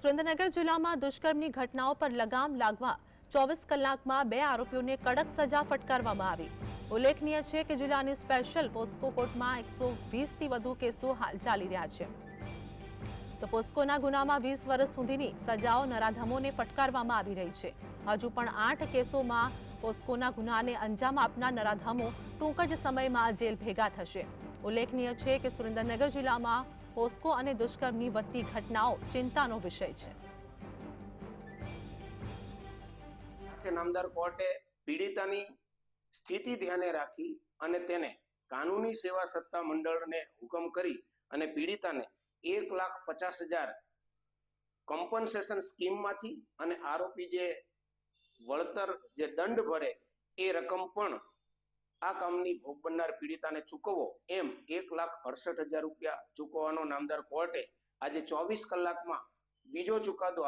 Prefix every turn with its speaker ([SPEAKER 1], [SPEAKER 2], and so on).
[SPEAKER 1] સુરેન્દ્રનગર જિલ્લામાં દુષ્કર્મની ઘટનાઓ પર લગામ લાગવા 24 કલાકમાં 2 આરોપીઓને કડક સજા ફટકારવામાં આવી। ઉલ્લેખનીય છે કે જિલ્લાની સ્પેશિયલ પોસ્કો કોર્ટમાં 120થી વધુ કેસો હાલ ચાલી રહ્યા છે। તો પોસ્કોના ગુનામાં 20 વર્ષ સુધીની સજાઓ નરાધમોને ફટકારવામાં આવી રહી છે। હજુ પણ 8 કેસોમાં પોસ્કોના ગુનાને અંજામ આપનાર નરાધમો ટૂંક જ સમયમાં જેલ ભેગા થશે। ઉલ્લેખનીય છે કે સુરેન્દ્રનગર જિલ્લામાં પોસ્કો અને દુષ્કર્મની વધતી ઘટનાઓ ચિંતાનો વિષય છે।
[SPEAKER 2] નામદાર કોર્ટે પીડિતાની સ્થિતિ ધ્યાને રાખી અને તેને કાનૂની સેવા સત્તા મંડળને હુકમ કરી અને પીડિતાને 1,50,000 કોમ્પન્સેશન સ્કીમમાંથી અને આરોપી જે વળતર જે દંડ ભરે એ રકમ પણ આ કામની ભોગ બનનાર પીડિતાને ચૂકવવો એમ 1,68,000 રૂપિયા ચૂકવવાનો નામદાર કોર્ટે આજે 24 કલાકમાં બીજો ચુકાદો